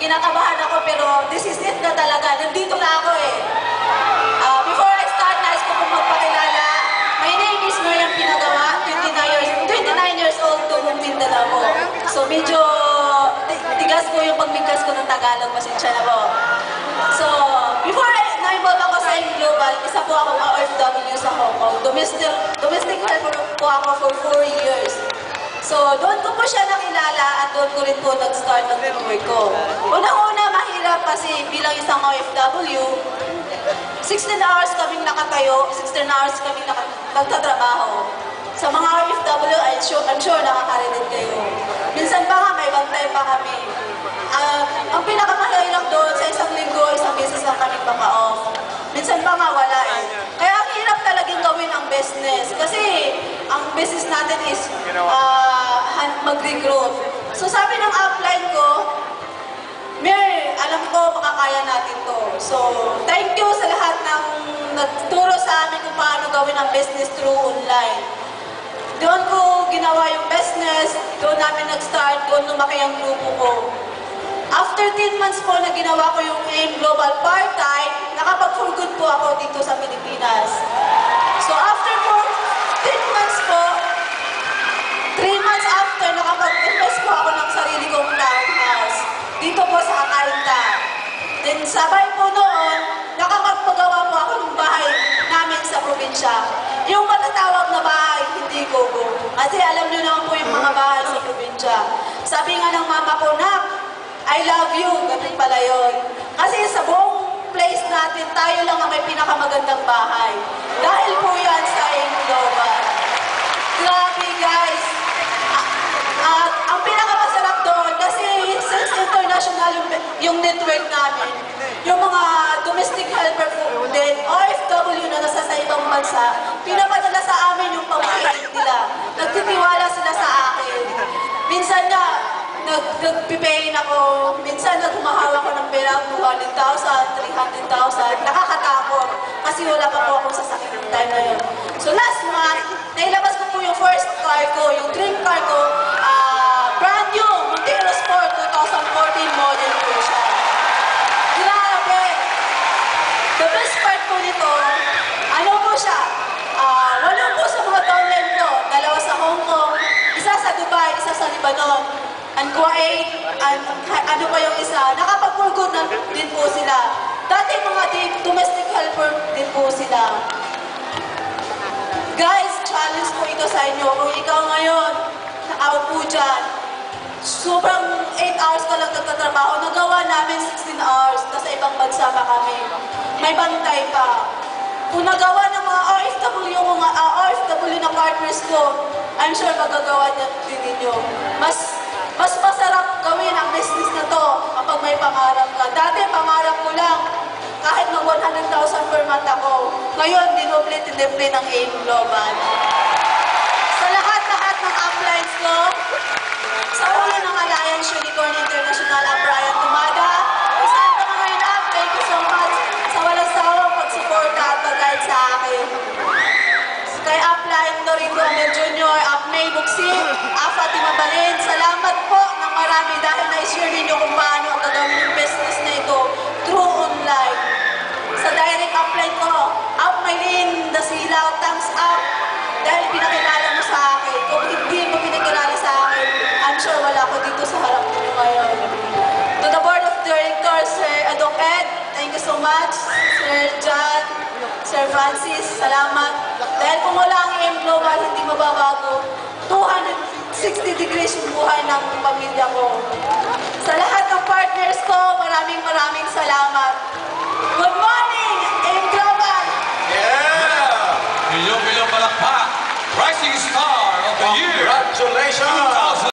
kinakabahan ako pero this is it na talaga. Nandito na ako eh. Before I start, nais ko pong magpakilala. My name is Mariam Pinagawa, 29 years old, tugong Mindanao. So medyo tigas ko yung pagmigkas ko ng Tagalog, pasensya na po. So, before na-involve ako sa AIM Global, isa po akong OFW sa Hong Kong. Domestic helper po ako for 4 years. So, doon ko po siya nakilala at doon ko rin po nag-start ng work ko. Unang-una, mahirap kasi bilang isang OFW, 16 hours kaming nakatayo, 16 hours kaming nagtatrabaho. Sa mga OFW, I'm sure nakaka-relate kayo. Minsan pa nga, may bantay pa kami. Ang pinakamahirap doon, sa isang linggo, isang beses lang kaming baka-off. Minsan pa nga, wala eh. Kaya ang hirap talagang gawin ang business. Kasi ang business natin is mag-recruit. So sabi ng upline ko, Mer, alam ko makakaya natin to. So, thank you sa lahat ng nagturo sa amin kung paano gawin ang business through online. Doon ko ginawa yung business, doon namin nag-start, doon lumaki ang grupo ko. After 10 months po na ginawa ko yung AIM Global part-time, nakapag-for good po ako dito sa Pilipinas. So after 10 months po, 3 months after, nakapag-invest po ako ng sarili kong townhouse. Dito po sa Akaita. Then sabay po noon, nakapagpagawa po ako ng bahay namin sa probinsya. Yung matatawag na bahay, hindi gogo. Kasi alam nyo naman po yung mga bahay sa probinsya. Sabi nga ng mama ko, Nak, I love you. Ganun pala yun. Kasi sa buong place natin, tayo lang ang may pinakamagandang bahay. Dahil po yan sa AIM Global. Grabe guys. At ang pinakamasarap doon, kasi since international yung network namin, yung mga domestic helper po din, OFW na nasa sa ibang bansa, pinapadala sa amin yung pamakain nila. Nagtitiwala sila sa akin. Minsan na, nagpipayin ako, minsan naghumahawa ko ng pera, 200,000, 300,000, nakakatakot. Kasi wala pa po akong sasakit ng time na yun. So last month, nailabas ko po yung first car ko, yung dream car ko, brand new, Montero Sport 2014 model po siya. Grabe! The best part po nito, ano po siya? Wala po sa mga downline ko, 2 sa Hong Kong, isa sa Dubai, isa sa Lebanon, and Kuwait, and ano pa yung isa, nakapag-for-good na din po sila. Dati mga domestic helper din po sila. Guys, challenge po ito sa inyo. Kung ikaw ngayon, out po dyan, sobrang 8 hours ka lang nagtatrabaho, nagawa namin 16 hours, nasa ibang bansa pa kami. May bantay pa. Kung nagawa ng mga OFW na partners ko, I'm sure magagawa din ninyo. Mas masarap gawin ang business na to kapag may pangarap ka. Dati pangarap ko lang, kahit mag 100,000 per month ako. Ngayon, dinoble ng AIM Global. Sa lahat ng uplines ko, sa ulo ng Alliance Unicorn International ang Brian Tumada, isang ka mga inap, thank you so much sa walang sawang pagsuporta at pag-guide sa akin. Kay Upline Norito Amel Jr., Upmay Buksing, Fatima Balin, salamat po ng marami dahil na-share ninyo kung paano ang gagawin yung business na ito through online. Sa direct upline ko, Upmaylin, Dasilaw, thumbs up dahil pinakilala mo sa akin. Kung hindi mo pinakilala sa akin, I'm sure wala ko dito sa harap mo ngayon. To the Board of Directors, Sir Adok Ed, thank you so much. Sir John, Sir Francis, salamat. Dahil kung wala ang AIM Global, hindi mababago. 260 degrees yung buhay ng pamilya ko. Sa lahat ng partners ko, maraming salamat. Good morning!